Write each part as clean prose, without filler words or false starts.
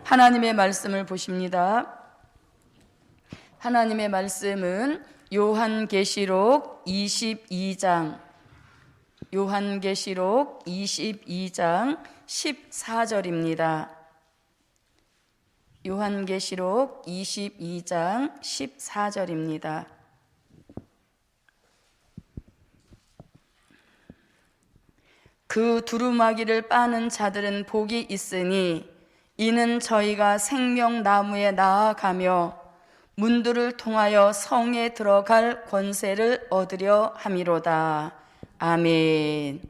하나님의 말씀을 보십니다. 하나님의 말씀은 요한계시록 22장 14절입니다. 요한계시록 22장 14절입니다. 그 두루마기를 빠는 자들은 복이 있으니 이는 저희가 생명나무에 나아가며 문들을 통하여 성에 들어갈 권세를 얻으려 함이로다. 아멘.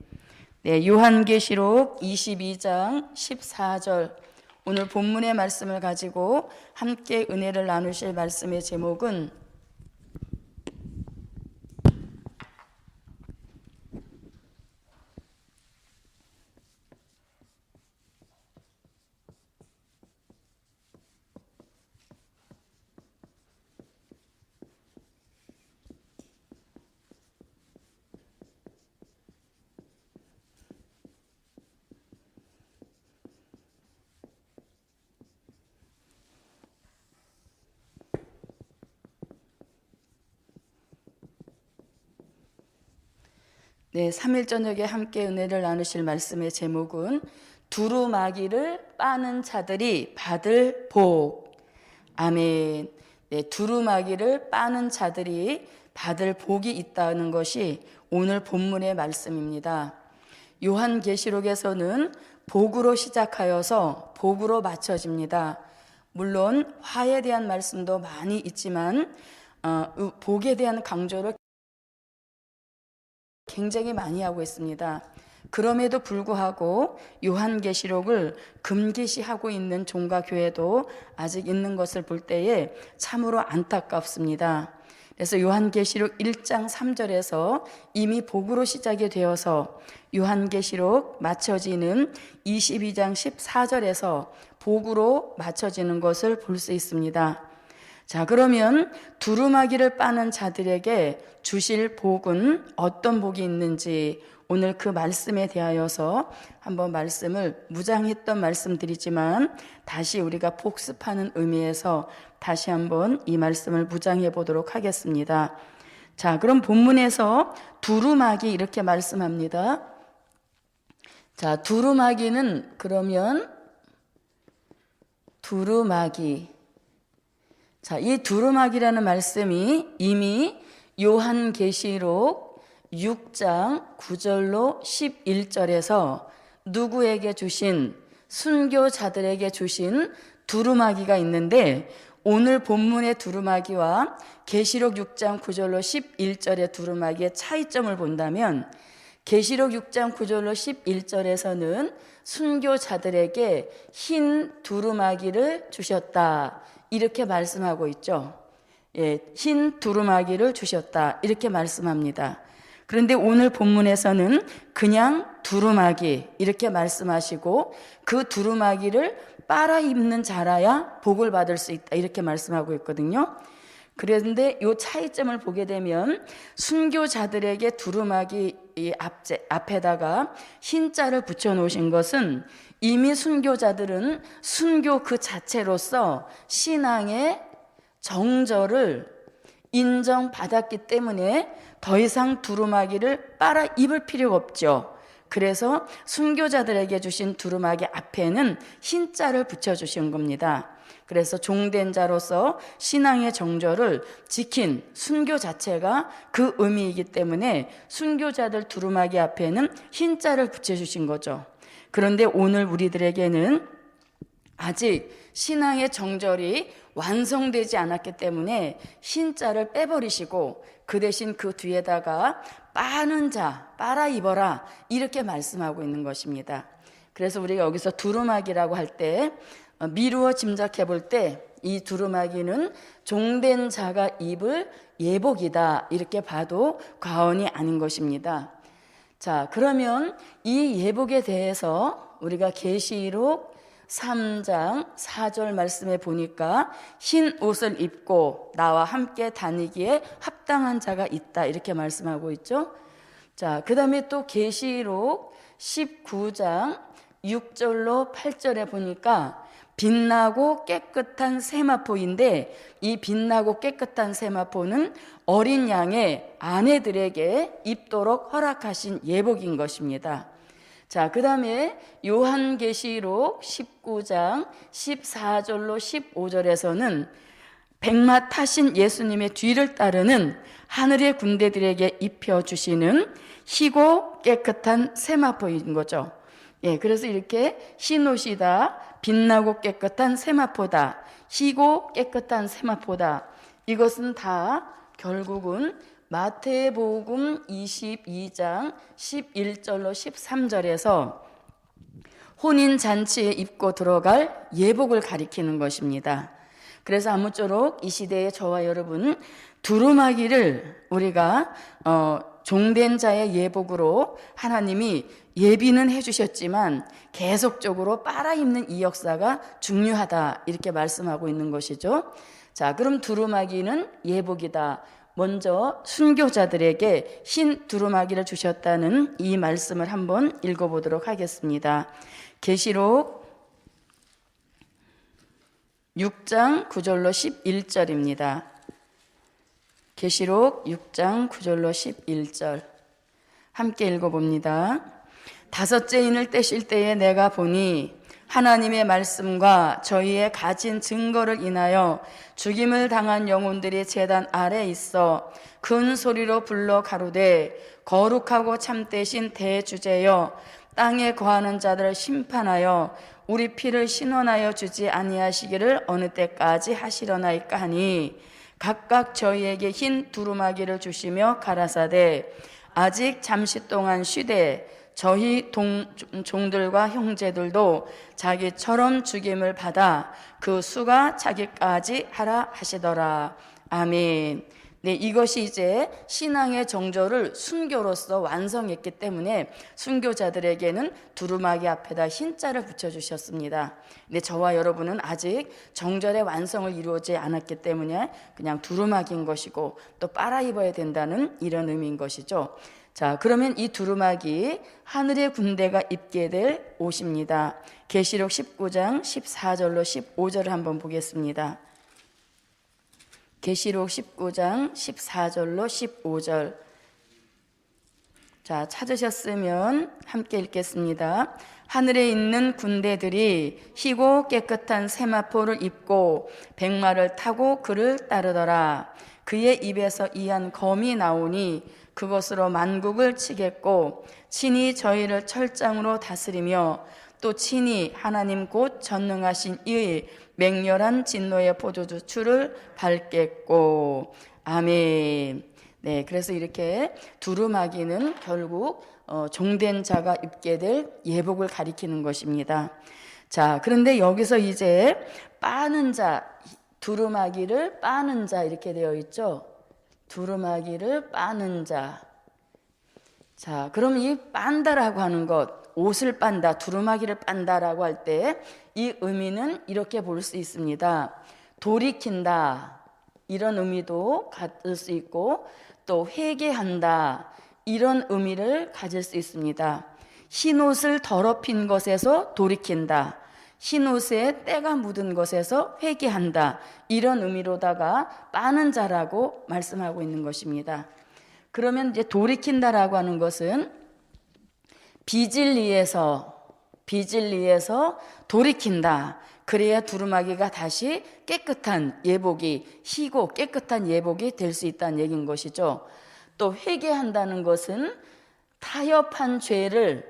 네, 요한계시록 22장 14절 오늘 본문의 말씀을 가지고 함께 은혜를 나누실 말씀의 제목은 네, 3일 저녁에 함께 은혜를 나누실 말씀의 제목은 두루마기를 빠는 자들이 받을 복. 아멘. 네, 두루마기를 빠는 자들이 받을 복이 있다는 것이 오늘 본문의 말씀입니다. 요한계시록에서는 복으로 시작하여서 복으로 마쳐집니다. 물론 화에 대한 말씀도 많이 있지만 복에 대한 강조를 굉장히 많이 하고 있습니다. 그럼에도 불구하고 요한계시록을 금기시하고 있는 종과 교회도 아직 있는 것을 볼 때에 참으로 안타깝습니다. 그래서 요한계시록 1장 3절에서 이미 복으로 시작이 되어서 요한계시록 마쳐지는 22장 14절에서 복으로 마쳐지는 것을 볼 수 있습니다. 자, 그러면 두루마기를 빠는 자들에게 주실 복은 어떤 복이 있는지 오늘 그 말씀에 대하여서 한번 말씀을 무장했던 말씀드리지만 다시 우리가 복습하는 의미에서 다시 한번 이 말씀을 무장해 보도록 하겠습니다. 자, 그럼 본문에서 두루마기 이렇게 말씀합니다. 자, 두루마기는 그러면 두루마기. 자, 이 두루마기라는 말씀이 이미 요한계시록 6장 9절로 11절에서 누구에게 주신 순교자들에게 주신 두루마기가 있는데 오늘 본문의 두루마기와 계시록 6장 9절로 11절의 두루마기의 차이점을 본다면 계시록 6장 9절로 11절에서는 순교자들에게 흰 두루마기를 주셨다. 이렇게 말씀하고 있죠. 예, 흰 두루마기를 주셨다. 이렇게 말씀합니다. 그런데 오늘 본문에서는 그냥 두루마기 이렇게 말씀하시고 그 두루마기를 빨아 입는 자라야 복을 받을 수 있다. 이렇게 말씀하고 있거든요. 그런데 이 차이점을 보게 되면 순교자들에게 두루마기 앞에다가 흰자를 붙여 놓으신 것은 이미 순교자들은 순교 그 자체로서 신앙의 정절을 인정받았기 때문에 더 이상 두루마기를 빨아 입을 필요가 없죠. 그래서 순교자들에게 주신 두루마기 앞에는 흰자를 붙여주신 겁니다. 그래서 종된 자로서 신앙의 정절을 지킨 순교 자체가 그 의미이기 때문에 순교자들 두루마기 앞에는 흰자를 붙여주신 거죠. 그런데 오늘 우리들에게는 아직 신앙의 정절이 완성되지 않았기 때문에 흰자를 빼버리시고 그 대신 그 뒤에다가 빠는 자, 빨아 입어라 이렇게 말씀하고 있는 것입니다. 그래서 우리가 여기서 두루마기라고 할 때 미루어 짐작해 볼 때 이 두루마기는 종된 자가 입을 예복이다 이렇게 봐도 과언이 아닌 것입니다. 자, 그러면 이 예복에 대해서 우리가 계시록 3장 4절 말씀에 보니까 흰 옷을 입고 나와 함께 다니기에 합당한 자가 있다 이렇게 말씀하고 있죠. 자, 그 다음에 또 계시록 19장 6절로 8절에 보니까 빛나고 깨끗한 세마포인데, 이 빛나고 깨끗한 세마포는 어린 양의 아내들에게 입도록 허락하신 예복인 것입니다. 자, 그 다음에 요한계시록 19장 14절로 15절에서는 백마 타신 예수님의 뒤를 따르는 하늘의 군대들에게 입혀주시는 희고 깨끗한 세마포인 거죠. 예, 그래서 이렇게 흰옷이다, 빛나고 깨끗한 세마포다, 희고 깨끗한 세마포다, 이것은 다 결국은 마태복음 22장 11절로 13절에서 혼인잔치에 입고 들어갈 예복을 가리키는 것입니다. 그래서 아무쪼록 이 시대의 저와 여러분, 두루마기를 우리가 종된 자의 예복으로 하나님이 예비는 해주셨지만 계속적으로 빨아입는 이 역사가 중요하다, 이렇게 말씀하고 있는 것이죠. 자, 그럼 두루마기는 예복이다. 먼저 순교자들에게 흰 두루마기를 주셨다는 이 말씀을 한번 읽어보도록 하겠습니다. 계시록 6장 9절로 11절입니다. 계시록 6장 9절로 11절 함께 읽어봅니다. 다섯째 인을 떼실 때에 내가 보니 하나님의 말씀과 저희의 가진 증거를 인하여 죽임을 당한 영혼들이 제단 아래 있어 큰 소리로 불러 가로되 거룩하고 참되신 대주제여, 땅에 거하는 자들을 심판하여 우리 피를 신원하여 주지 아니하시기를 어느 때까지 하시려나이까 하니, 각각 저희에게 흰 두루마기를 주시며 가라사대 아직 잠시 동안 쉬되 저희 종들과 형제들도 자기처럼 죽임을 받아 그 수가 자기까지 하라 하시더라. 아멘. 네, 이것이 이제 신앙의 정조를 순교로서 완성했기 때문에 순교자들에게는 두루마기 앞에다 흰자를 붙여주셨습니다. 근데 저와 여러분은 아직 정절의 완성을 이루지 않았기 때문에 그냥 두루마기인 것이고 또 빨아입어야 된다는 이런 의미인 것이죠. 자, 그러면 이 두루마기 하늘의 군대가 입게 될 옷입니다. 계시록 19장 14절로 15절을 한번 보겠습니다. 계시록 19장 14절로 15절. 자, 찾으셨으면 함께 읽겠습니다. 하늘에 있는 군대들이 희고 깨끗한 세마포를 입고 백마를 타고 그를 따르더라. 그의 입에서 이한 검이 나오니 그것으로 만국을 치겠고 친히 저희를 철장으로 다스리며 또 친히 하나님 곧 전능하신 이의 맹렬한 진노의 포도주를 밟겠고. 아멘. 네, 그래서 이렇게 두루마기는 결국 종된 자가 입게 될 예복을 가리키는 것입니다. 자, 그런데 여기서 이제 빠는 자, 두루마기를 빠는 자 이렇게 되어 있죠. 두루마기를 빠는 자. 자, 그럼 이 빤다라고 하는 것, 옷을 빤다, 두루마기를 빤다라고 할 때 이 의미는 이렇게 볼 수 있습니다. 돌이킨다, 이런 의미도 가질 수 있고 또 회개한다, 이런 의미를 가질 수 있습니다. 흰옷을 더럽힌 것에서 돌이킨다, 흰옷에 때가 묻은 것에서 회개한다, 이런 의미로다가 빠는 자라고 말씀하고 있는 것입니다. 그러면 이제 돌이킨다라고 하는 것은 비질리에서 돌이킨다. 그래야 두루마기가 다시 깨끗한 예복이, 희고 깨끗한 예복이 될 수 있다는 얘기인 것이죠. 또 회개한다는 것은 타협한 죄를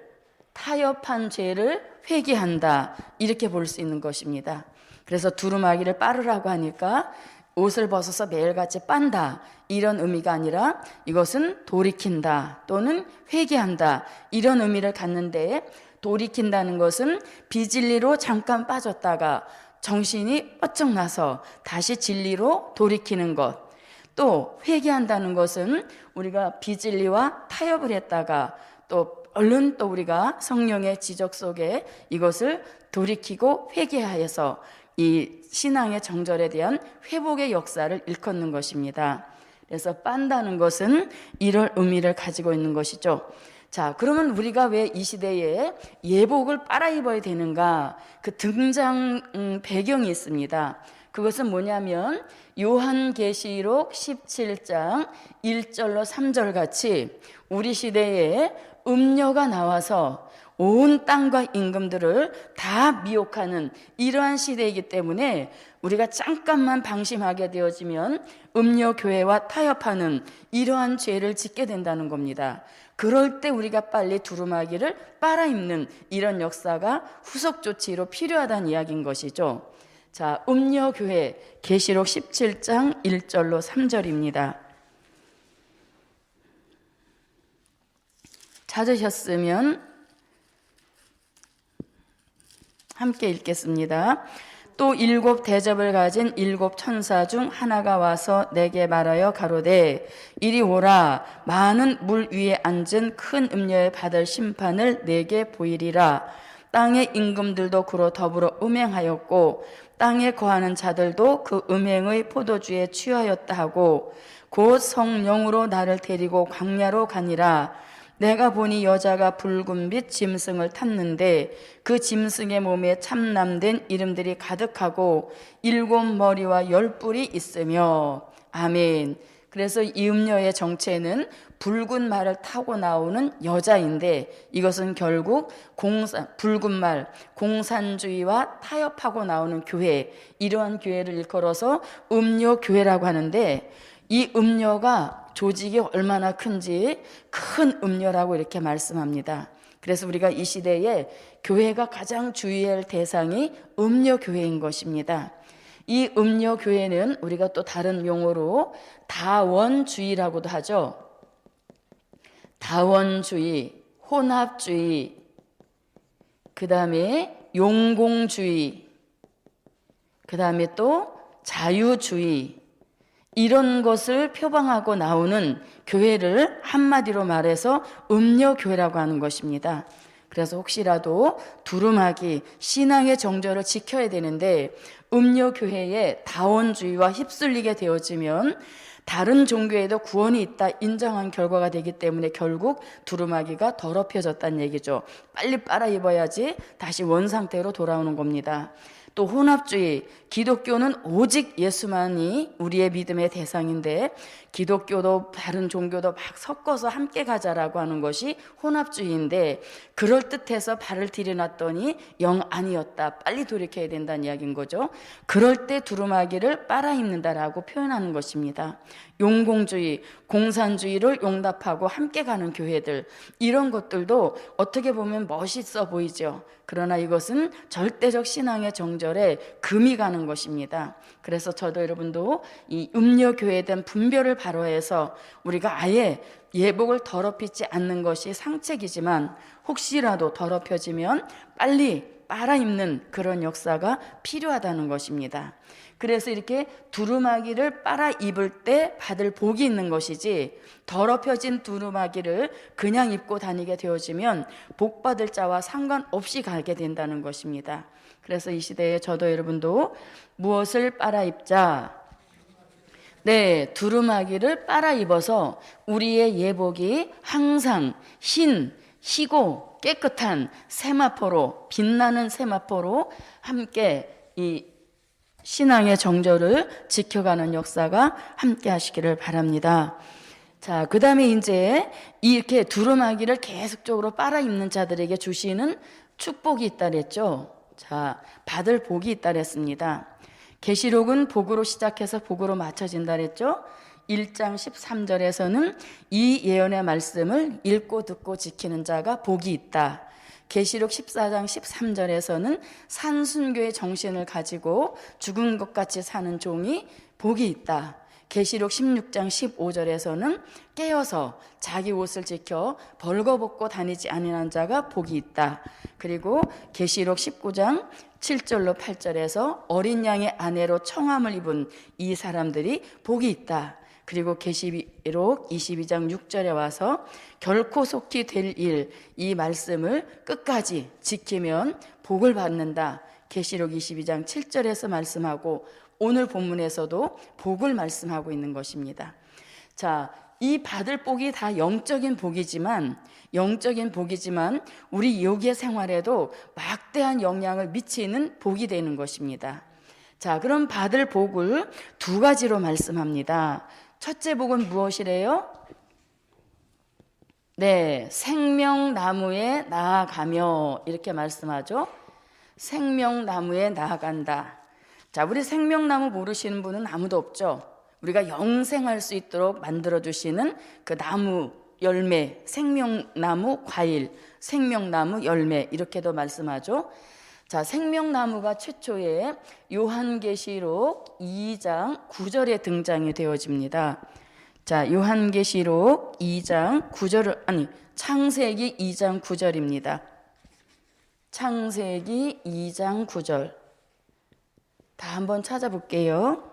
회개한다, 이렇게 볼 수 있는 것입니다. 그래서 두루마기를 빠르라고 하니까 옷을 벗어서 매일같이 빤다, 이런 의미가 아니라 이것은 돌이킨다 또는 회개한다, 이런 의미를 갖는데, 돌이킨다는 것은 비진리로 잠깐 빠졌다가 정신이 뻗쩍 나서 다시 진리로 돌이키는 것. 또 회개한다는 것은 우리가 비진리와 타협을 했다가 또 얼른 또 우리가 성령의 지적 속에 이것을 돌이키고 회개하여서 이 신앙의 정절에 대한 회복의 역사를 일컫는 것입니다. 그래서 빤다는 것은 이럴 의미를 가지고 있는 것이죠. 자, 그러면 우리가 왜 이 시대에 예복을 빨아 입어야 되는가? 그 등장 배경이 있습니다. 그것은 뭐냐면 요한계시록 17장 1절로 3절 같이 우리 시대에 음녀가 나와서 온 땅과 임금들을 다 미혹하는 이러한 시대이기 때문에 우리가 잠깐만 방심하게 되어지면 음녀 교회와 타협하는 이러한 죄를 짓게 된다는 겁니다. 그럴 때 우리가 빨리 두루마기를 빨아입는 이런 역사가 후속 조치로 필요하다는 이야기인 것이죠. 자, 음녀 교회 계시록 17장 1절로 3절입니다. 찾으셨으면 함께 읽겠습니다. 또 7 대접을 가진 7 천사 중 하나가 와서 내게 말하여 가로되 이리 오라. 많은 물 위에 앉은 큰 음녀의 받을 심판을 내게 보이리라. 땅의 임금들도 그로 더불어 음행하였고 땅에 거하는 자들도 그 음행의 포도주에 취하였다 하고 곧 성령으로 나를 데리고 광야로 가니라. 내가 보니 여자가 붉은빛 짐승을 탔는데 그 짐승의 몸에 참남된 이름들이 가득하고 7 머리와 10 뿔이 있으며. 아멘. 그래서 이 음녀의 정체는 붉은 말을 타고 나오는 여자인데 이것은 결국 붉은 말, 공산주의와 타협하고 나오는 교회, 이러한 교회를 일컬어서 음녀 교회라고 하는데 이 음녀가 조직이 얼마나 큰지 큰 음녀라고 이렇게 말씀합니다. 그래서 우리가 이 시대에 교회가 가장 주의할 대상이 음녀 교회인 것입니다. 이 음녀 교회는 우리가 또 다른 용어로 다원주의라고도 하죠. 다원주의, 혼합주의, 그 다음에 용공주의, 그 다음에 또 자유주의, 이런 것을 표방하고 나오는 교회를 한마디로 말해서 음녀교회라고 하는 것입니다. 그래서 혹시라도 두루마기, 신앙의 정절을 지켜야 되는데 음녀교회의 다원주의와 휩쓸리게 되어지면 다른 종교에도 구원이 있다 인정한 결과가 되기 때문에 결국 두루마기가 더럽혀졌다는 얘기죠. 빨리 빨아 입어야지 다시 원상태로 돌아오는 겁니다. 또 혼합주의, 기독교는 오직 예수만이 우리의 믿음의 대상인데 기독교도 다른 종교도 막 섞어서 함께 가자라고 하는 것이 혼합주의인데 그럴듯해서 발을 들여놨더니 영 아니었다. 빨리 돌이켜야 된다는 이야기인 거죠. 그럴 때 두루마기를 빨아입는다라고 표현하는 것입니다. 용공주의, 공산주의를 용납하고 함께 가는 교회들, 이런 것들도 어떻게 보면 멋있어 보이죠. 그러나 이것은 절대적 신앙의 정절에 금이 가는 것입니다. 그래서 저도 여러분도 이 음녀교회에 대한 분별을 바로해서 우리가 아예 예복을 더럽히지 않는 것이 상책이지만 혹시라도 더럽혀지면 빨리 빨아입는 그런 역사가 필요하다는 것입니다. 그래서 이렇게 두루마기를 빨아 입을 때 받을 복이 있는 것이지 더럽혀진 두루마기를 그냥 입고 다니게 되어지면 복 받을 자와 상관없이 가게 된다는 것입니다. 그래서 이 시대에 저도 여러분도 무엇을 빨아 입자? 네, 두루마기를 빨아 입어서 우리의 예복이 항상 희고 깨끗한 세마포로, 빛나는 세마포로 함께 이 신앙의 정절을 지켜가는 역사가 함께 하시기를 바랍니다. 자, 그 다음에 이제 이렇게 두루마기를 계속적으로 빨아입는 자들에게 주시는 축복이 있다 그랬죠. 자, 받을 복이 있다 그랬습니다. 계시록은 복으로 시작해서 복으로 맞춰진다 그랬죠. 1장 13절에서는 이 예언의 말씀을 읽고 듣고 지키는 자가 복이 있다. 계시록 14장 13절에서는 산순교의 정신을 가지고 죽은 것 같이 사는 종이 복이 있다. 계시록 16장 15절에서는 깨어서 자기 옷을 지켜 벌거벗고 다니지 아니하는 자가 복이 있다. 그리고 계시록 19장 7절로 8절에서 어린 양의 아내로 청함을 입은 이 사람들이 복이 있다. 그리고 계시록 22장 6절에 와서 결코 속히 될 일, 이 말씀을 끝까지 지키면 복을 받는다. 계시록 22장 7절에서 말씀하고 오늘 본문에서도 복을 말씀하고 있는 것입니다. 자, 이 받을 복이 다 영적인 복이지만 우리 요기의 생활에도 막대한 영향을 미치는 복이 되는 것입니다. 자, 그럼 받을 복을 두 가지로 말씀합니다. 첫째 복은 무엇이래요? 네, 생명나무에 나아가며 이렇게 말씀하죠. 생명나무에 나아간다. 자, 우리 생명나무 모르시는 분은 아무도 없죠. 우리가 영생할 수 있도록 만들어주시는 그 나무 열매, 생명나무 과일, 생명나무 열매 이렇게도 말씀하죠. 자, 생명나무가 최초에 요한계시록 2장 9절에 등장이 되어집니다. 자, 요한계시록 2장 9절, 창세기 2장 9절입니다. 창세기 2장 9절. 다 한번 찾아볼게요.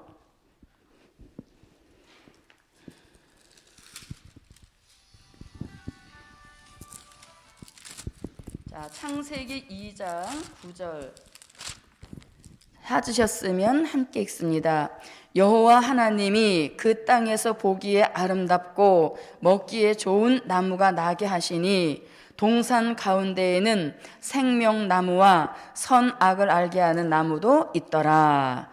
자, 창세기 2장 9절 찾으셨으면 함께 읽습니다. 여호와 하나님이 그 땅에서 보기에 아름답고 먹기에 좋은 나무가 나게 하시니 동산 가운데에는 생명나무와 선악을 알게 하는 나무도 있더라.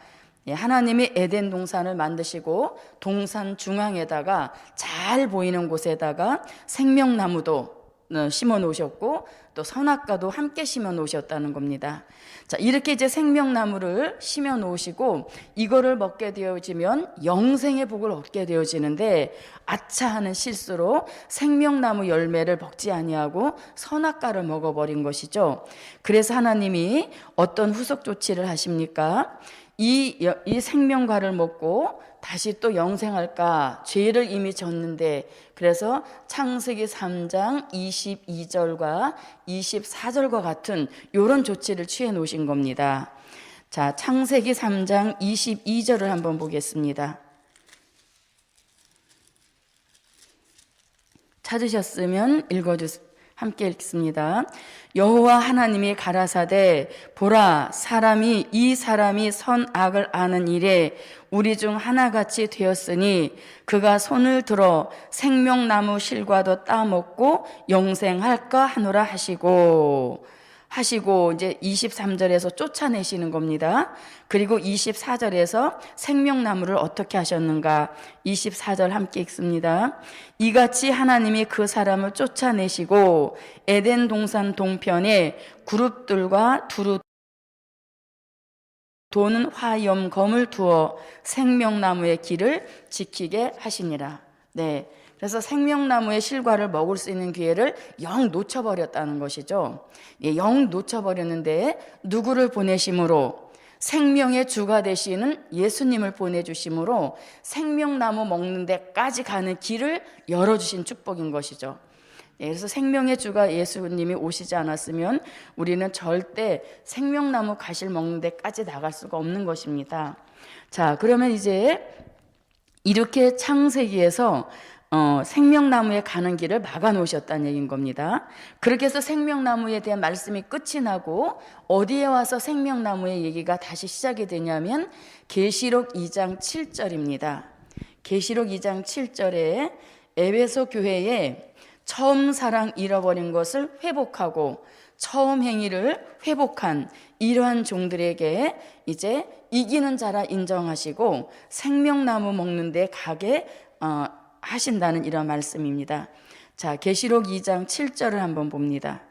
하나님이 에덴 동산을 만드시고 동산 중앙에다가 잘 보이는 곳에다가 생명나무도 심어 놓으셨고 또 선악과도 함께 심어 놓으셨다는 겁니다. 자, 이렇게 이제 생명나무를 심어 놓으시고 이거를 먹게 되어지면 영생의 복을 얻게 되어지는데 아차 하는 실수로 생명나무 열매를 먹지 아니하고 선악과를 먹어버린 것이죠. 그래서 하나님이 어떤 후속 조치를 하십니까? 이 생명과를 먹고 다시 또 영생할까? 죄를 이미 졌는데 그래서 창세기 3장 22절과 24절과 같은 이런 조치를 취해 놓으신 겁니다. 자, 창세기 3장 22절을 한번 보겠습니다. 찾으셨으면 읽어주세요. 함께 읽습니다. 여호와 하나님이 가라사대 보라 이 사람이 선악을 아는 일에 우리 중 하나같이 되었으니 그가 손을 들어 생명나무 실과도 따먹고 영생할까 하노라 하시고 이제 23절에서 쫓아내시는 겁니다. 그리고 24절에서 생명나무를 어떻게 하셨는가? 24절 함께 읽습니다. 이같이 하나님이 그 사람을 쫓아내시고 에덴 동산 동편에 그룹들과 두루 도는 화염검을 두어 생명나무의 길을 지키게 하시니라. 네. 그래서 생명나무의 실과를 먹을 수 있는 기회를 영 놓쳐버렸다는 것이죠. 영 놓쳐버렸는데 누구를 보내심으로 생명의 주가 되시는 예수님을 보내주심으로 생명나무 먹는 데까지 가는 길을 열어주신 축복인 것이죠. 그래서 생명의 주가 예수님이 오시지 않았으면 우리는 절대 생명나무 가실 먹는 데까지 나갈 수가 없는 것입니다. 자, 그러면 이제 이렇게 창세기에서 생명나무에 가는 길을 막아 놓으셨다는 얘기인 겁니다. 그렇게 해서 생명나무에 대한 말씀이 끝이 나고 어디에 와서 생명나무의 얘기가 다시 시작이 되냐면 계시록 2장 7절입니다. 계시록 2장 7절에 에베소 교회에 처음 사랑 잃어버린 것을 회복하고 처음 행위를 회복한 이러한 종들에게 이제 이기는 자라 인정하시고 생명나무 먹는 데 가게 하신다는 이런 말씀입니다. 자, 계시록 2장 7절을 한번 봅니다.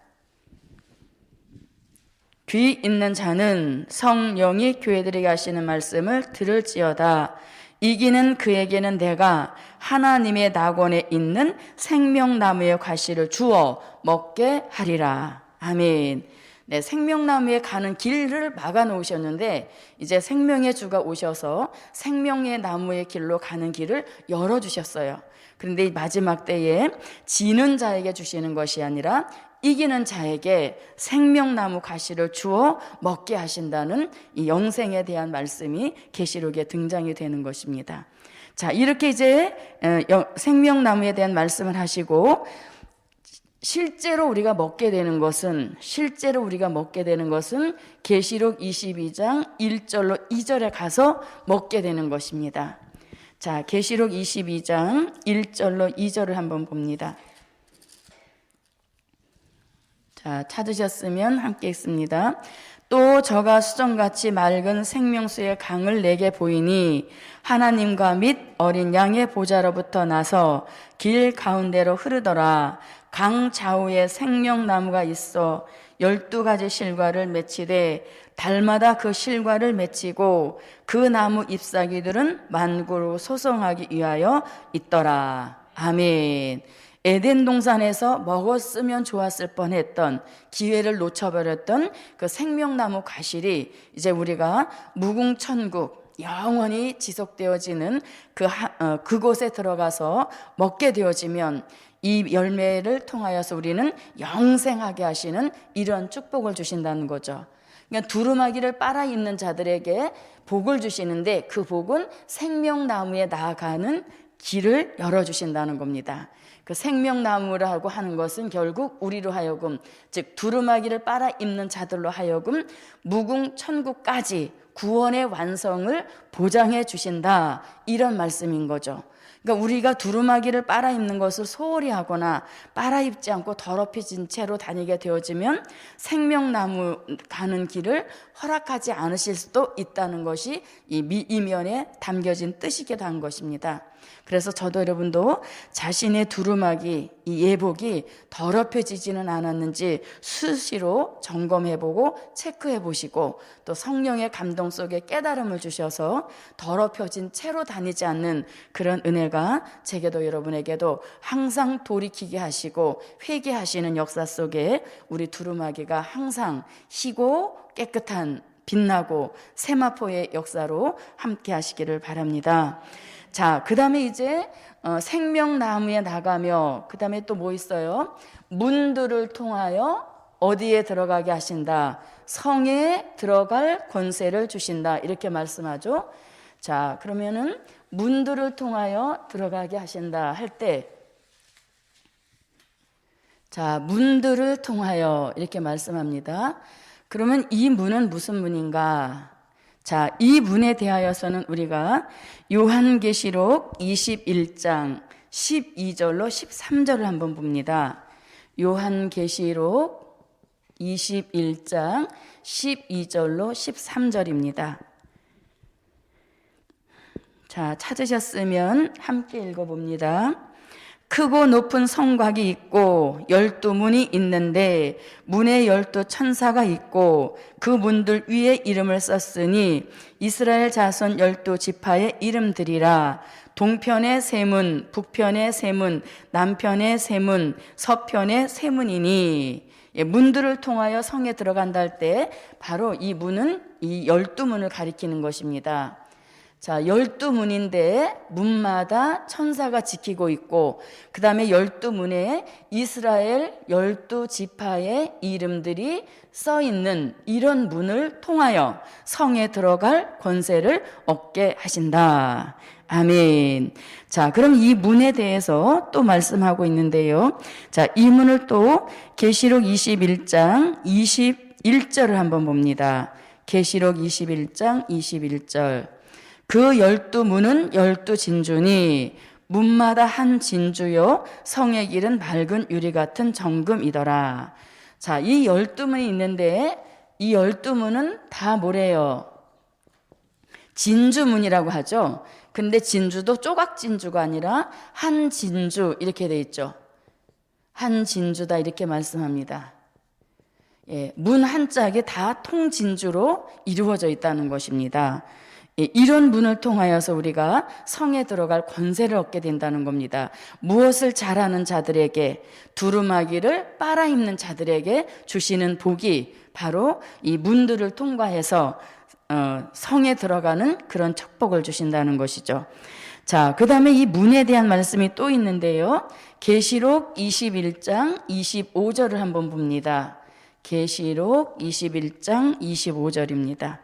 귀 있는 자는 성령이 교회들에게 하시는 말씀을 들을지어다. 이기는 그에게는 내가 하나님의 낙원에 있는 생명나무의 과실을 주어 먹게 하리라. 아멘. 네, 생명나무에 가는 길을 막아 놓으셨는데 이제 생명의 주가 오셔서 생명의 나무의 길로 가는 길을 열어주셨어요. 그런데 이 마지막 때에 지는 자에게 주시는 것이 아니라 이기는 자에게 생명나무 가시를 주어 먹게 하신다는 이 영생에 대한 말씀이 계시록에 등장이 되는 것입니다. 자, 이렇게 이제 생명나무에 대한 말씀을 하시고 실제로 우리가 먹게 되는 것은 계시록 22장 1절로 2절에 가서 먹게 되는 것입니다. 자, 계시록 22장 1절로 2절을 한번 봅니다. 자, 찾으셨으면 함께 읽습니다. 또 저가 수정같이 맑은 생명수의 강을 내게 보이니 하나님과 및 어린 양의 보좌로부터 나서 길 가운데로 흐르더라. 강 좌우에 생명나무가 있어 12가지 실과를 맺히되 달마다 그 실과를 맺히고 그 나무 잎사귀들은 만구로 소송하기 위하여 있더라. 아멘. 에덴 동산에서 먹었으면 좋았을 뻔했던 기회를 놓쳐버렸던 그 생명나무 과실이 이제 우리가 무궁천국 영원히 지속되어지는 그곳에 들어가서 먹게 되어지면 이 열매를 통하여서 우리는 영생하게 하시는 이런 축복을 주신다는 거죠. 그러니까 두루마기를 빨아 입는 자들에게 복을 주시는데 그 복은 생명나무에 나아가는 길을 열어주신다는 겁니다. 그 생명나무라고 하는 것은 결국 우리로 하여금, 즉 두루마기를 빨아 입는 자들로 하여금 무궁천국까지 구원의 완성을 보장해 주신다, 이런 말씀인 거죠. 그러니까 우리가 두루마기를 빨아 입는 것을 소홀히 하거나 빨아 입지 않고 더럽혀진 채로 다니게 되어지면 생명나무 가는 길을 허락하지 않으실 수도 있다는 것이 이 이면에 담겨진 뜻이기도 한 것입니다. 그래서 저도 여러분도 자신의 두루마기, 이 예복이 더럽혀지지는 않았는지 수시로 점검해보고 체크해보시고 또 성령의 감동 속에 깨달음을 주셔서 더럽혀진 채로 다니지 않는 그런 은혜가 제게도 여러분에게도 항상 돌이키게 하시고 회개하시는 역사 속에 우리 두루마기가 항상 희고 깨끗한 빛나고 세마포의 역사로 함께 하시기를 바랍니다. 자, 그 다음에 이제 생명나무에 나가며 그 다음에 또 뭐 있어요? 문들을 통하여 어디에 들어가게 하신다? 성에 들어갈 권세를 주신다, 이렇게 말씀하죠. 자, 그러면은 문들을 통하여 들어가게 하신다 할 때, 자, 문들을 통하여 이렇게 말씀합니다. 그러면 이 문은 무슨 문인가? 자, 이 문에 대하여서는 우리가 요한계시록 21장 12절로 13절을 한번 봅니다. 요한계시록 21장 12절로 13절입니다. 자, 찾으셨으면 함께 읽어봅니다. 크고 높은 성곽이 있고 12문이 있는데 문에 12천사가 있고 그 문들 위에 이름을 썼으니 이스라엘 자손 12지파의 이름들이라. 동편의 세 문, 북편의 세 문, 남편의 세 문, 서편의 세 문이니, 문들을 통하여 성에 들어간다 할 때 바로 이 문은 이 12문을 가리키는 것입니다. 자, 12문인데 문마다 천사가 지키고 있고 그 다음에 12문에 이스라엘 12지파의 이름들이 써있는 이런 문을 통하여 성에 들어갈 권세를 얻게 하신다. 아멘. 자, 그럼 이 문에 대해서 또 말씀하고 있는데요. 자, 이 문을 또 계시록 21장 21절을 한번 봅니다. 계시록 21장 21절. 그 12문은 12진주니 문마다 한 진주요 성의 길은 맑은 유리 같은 정금이더라. 자, 이 12문이 있는데 이 12문은 다 뭐래요? 진주문이라고 하죠. 근데 진주도 조각 진주가 아니라 한 진주 이렇게 돼 있죠. 한 진주다 이렇게 말씀합니다. 예, 문 한 짝이 다 통진주로 이루어져 있다는 것입니다. 이런 문을 통하여서 우리가 성에 들어갈 권세를 얻게 된다는 겁니다. 무엇을 잘하는 자들에게, 두루마기를 빨아입는 자들에게 주시는 복이 바로 이 문들을 통과해서 성에 들어가는 그런 축복을 주신다는 것이죠. 자, 그 다음에 이 문에 대한 말씀이 또 있는데요. 계시록 21장 25절을 한번 봅니다. 계시록 21장 25절입니다.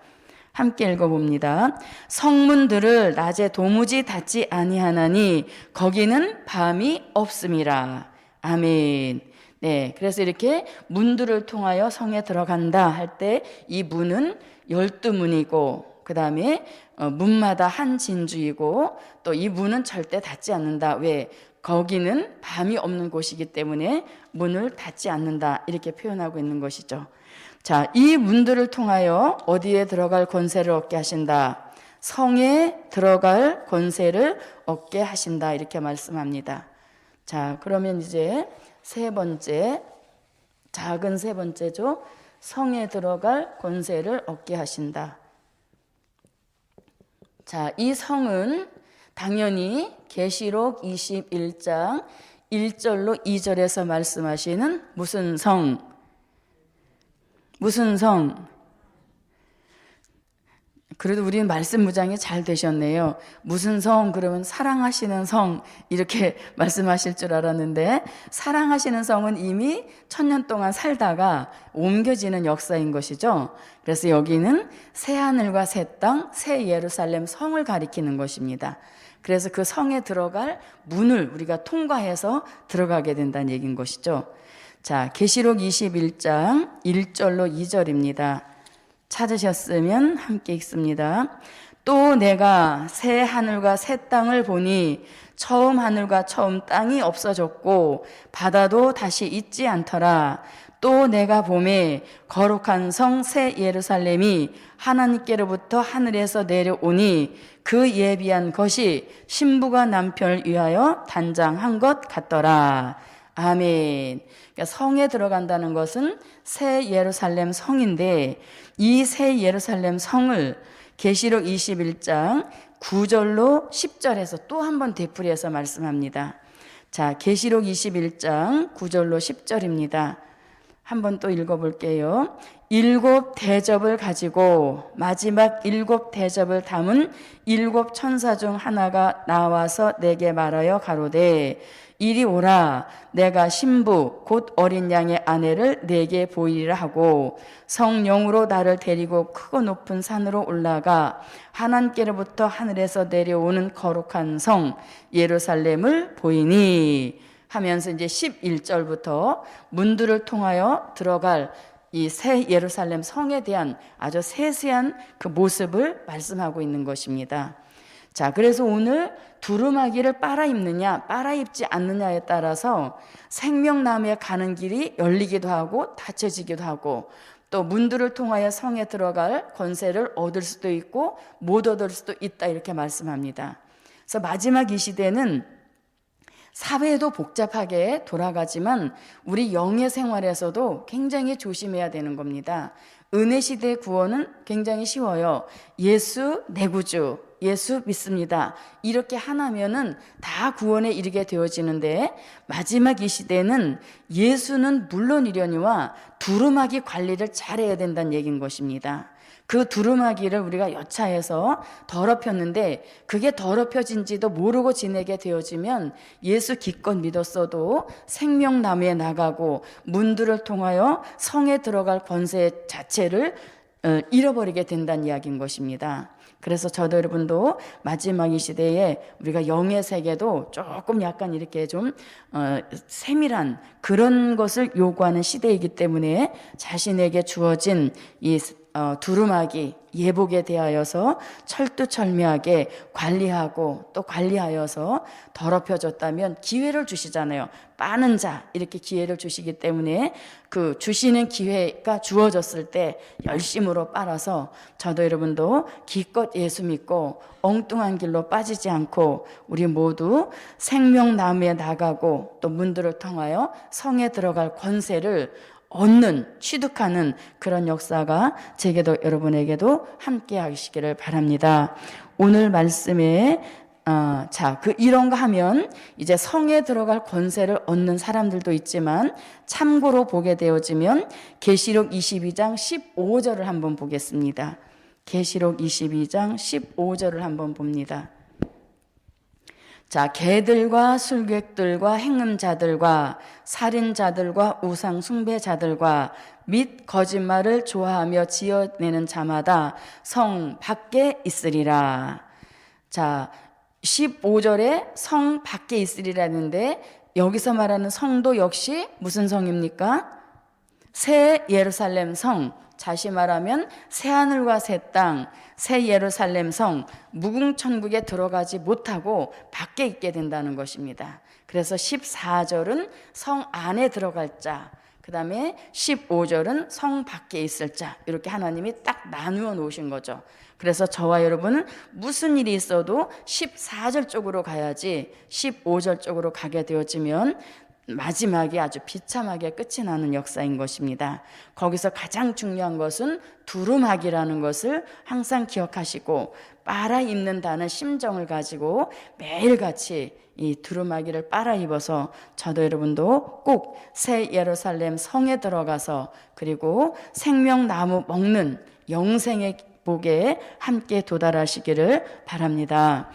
함께 읽어봅니다. 성문들을 낮에 도무지 닫지 아니하나니 거기는 밤이 없음이라. 아멘. 네, 그래서 이렇게 문들을 통하여 성에 들어간다 할 때 이 문은 12문이고 그 다음에 문마다 한 진주이고 또 이 문은 절대 닫지 않는다. 왜? 거기는 밤이 없는 곳이기 때문에 문을 닫지 않는다. 이렇게 표현하고 있는 것이죠. 자, 이 문들을 통하여 어디에 들어갈 권세를 얻게 하신다. 성에 들어갈 권세를 얻게 하신다. 이렇게 말씀합니다. 자, 그러면 이제 세 번째, 작은 세 번째죠. 성에 들어갈 권세를 얻게 하신다. 자, 이 성은 당연히 계시록 21장 1절로 2절에서 말씀하시는 무슨 성? 무슨 성? 그래도 우리는 말씀 무장이 잘 되셨네요. 무슨 성? 그러면 사랑하시는 성 이렇게 말씀하실 줄 알았는데 사랑하시는 성은 이미 1000년 동안 살다가 옮겨지는 역사인 것이죠. 그래서 여기는 새하늘과 새 땅, 새 예루살렘 성을 가리키는 것입니다. 그래서 그 성에 들어갈 문을 우리가 통과해서 들어가게 된다는 얘기인 것이죠. 자, 계시록 21장 1절로 2절입니다. 찾으셨으면 함께 읽습니다. 또 내가 새 하늘과 새 땅을 보니 처음 하늘과 처음 땅이 없어졌고 바다도 다시 있지 않더라. 또 내가 보매 거룩한 성 새 예루살렘이 하나님께로부터 하늘에서 내려오니 그 예비한 것이 신부가 남편을 위하여 단장한 것 같더라. 아멘. 그러니까 성에 들어간다는 것은 새 예루살렘 성인데 이 새 예루살렘 성을 계시록 21장 9절로 10절에서 또 한 번 되풀이해서 말씀합니다. 자, 계시록 21장 9절로 10절입니다. 한번 또 읽어볼게요. 7 대접을 가지고 마지막 7 대접을 담은 7 천사 중 하나가 나와서 내게 말하여 가로되 이리 오라. 내가 신부 곧 어린 양의 아내를 내게 보이리라 하고 성령으로 나를 데리고 크고 높은 산으로 올라가 하나님께로부터 하늘에서 내려오는 거룩한 성 예루살렘을 보이니 하면서 이제 11절부터 문들을 통하여 들어갈 이 새 예루살렘 성에 대한 아주 세세한 그 모습을 말씀하고 있는 것입니다. 자, 그래서 오늘 두루마기를 빨아입느냐 빨아입지 않느냐에 따라서 생명나무에 가는 길이 열리기도 하고 닫혀지기도 하고 또 문들을 통하여 성에 들어갈 권세를 얻을 수도 있고 못 얻을 수도 있다 이렇게 말씀합니다. 그래서 마지막 이 시대는 사회도 복잡하게 돌아가지만 우리 영의 생활에서도 굉장히 조심해야 되는 겁니다. 은혜 시대의 구원은 굉장히 쉬워요. 예수 내 구주, 예수 믿습니다. 이렇게 하나면은 다 구원에 이르게 되어지는데 마지막 이 시대는 예수는 물론이려니와 두루마기 관리를 잘해야 된다는 얘기인 것입니다. 그 두루마기를 우리가 여차해서 더럽혔는데 그게 더럽혀진지도 모르고 지내게 되어지면 예수 기껏 믿었어도 생명나무에 나가고 문들을 통하여 성에 들어갈 권세 자체를 잃어버리게 된다는 이야기인 것입니다. 그래서 저도 여러분도 마지막 이 시대에 우리가 영의 세계도 조금 약간 이렇게 좀 세밀한 그런 것을 요구하는 시대이기 때문에 자신에게 주어진 이 두루마기 예복에 대하여서 철두철미하게 관리하고 또 관리하여서 더럽혀졌다면 기회를 주시잖아요. 빠는 자 이렇게 기회를 주시기 때문에 그 주시는 기회가 주어졌을 때 열심으로 빨아서 저도 여러분도 기껏 예수 믿고 엉뚱한 길로 빠지지 않고 우리 모두 생명나무에 나가고 또 문들을 통하여 성에 들어갈 권세를 얻는 취득하는 그런 역사가 제게도 여러분에게도 함께 하시기를 바랍니다. 오늘 말씀에 이런 거 하면 이제 성에 들어갈 권세를 얻는 사람들도 있지만 참고로 보게 되어지면 계시록 22장 15절을 한번 보겠습니다. 계시록 22장 15절을 한번 봅니다. 자, 개들과 술객들과 행음자들과 살인자들과 우상 숭배자들과 및 거짓말을 좋아하며 지어내는 자마다 성 밖에 있으리라. 자, 15절에 성 밖에 있으리라는데 여기서 말하는 성도 역시 무슨 성입니까? 새 예루살렘 성, 다시 말하면 새하늘과 새 땅, 새 예루살렘 성, 무궁천국에 들어가지 못하고 밖에 있게 된다는 것입니다. 그래서 14절은 성 안에 들어갈 자, 그 다음에 15절은 성 밖에 있을 자, 이렇게 하나님이 딱 나누어 놓으신 거죠. 그래서 저와 여러분은 무슨 일이 있어도 14절 쪽으로 가야지 15절 쪽으로 가게 되어지면 마지막에 아주 비참하게 끝이 나는 역사인 것입니다. 거기서 가장 중요한 것은 두루마기라는 것을 항상 기억하시고 빨아 입는다는 심정을 가지고 매일같이 이 두루마기를 빨아 입어서 저도 여러분도 꼭 새 예루살렘 성에 들어가서 그리고 생명나무 먹는 영생의 복에 함께 도달하시기를 바랍니다.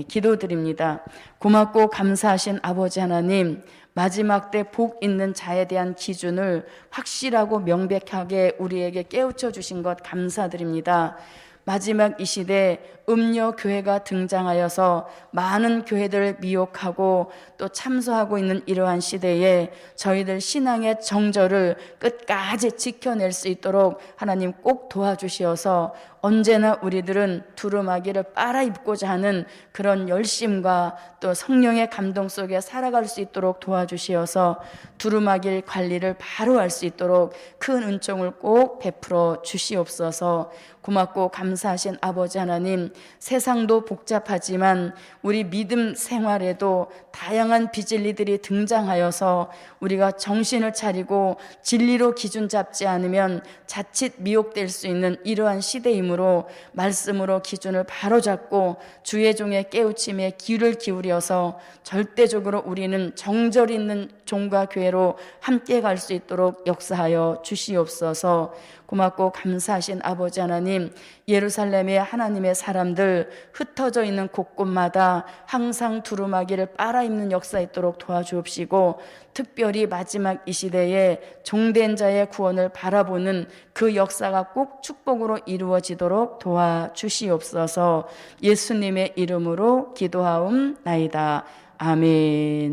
기도드립니다. 고맙고 감사하신 아버지 하나님, 마지막 때 복 있는 자에 대한 기준을 확실하고 명백하게 우리에게 깨우쳐 주신 것 감사드립니다. 마지막 이 시대 음녀 교회가 등장하여서 많은 교회들을 미혹하고 또 참소하고 있는 이러한 시대에 저희들 신앙의 정절을 끝까지 지켜낼 수 있도록 하나님 꼭 도와주시어서 언제나 우리들은 두루마기를 빨아입고자 하는 그런 열심과 또 성령의 감동 속에 살아갈 수 있도록 도와주시어서 두루마기 관리를 바로 할 수 있도록 큰 은총을 꼭 베풀어 주시옵소서. 고맙고 감사하신 아버지 하나님, 세상도 복잡하지만 우리 믿음 생활에도 다양한 비진리들이 등장하여서 우리가 정신을 차리고 진리로 기준 잡지 않으면 자칫 미혹될 수 있는 이러한 시대이므로 말씀으로 기준을 바로잡고 주의 종의 깨우침에 귀를 기울여서 절대적으로 우리는 정절 있는 종과 교회로 함께 갈 수 있도록 역사하여 주시옵소서. 고맙고 감사하신 아버지 하나님, 예루살렘의 하나님의 사람들 흩어져 있는 곳곳마다 항상 두루마기를 빨아입는 역사 있도록 도와주옵시고, 특별히 마지막 이 시대에 종된 자의 구원을 바라보는 그 역사가 꼭 축복으로 이루어지도록 도와주시옵소서. 예수님의 이름으로 기도하옵나이다. 아멘.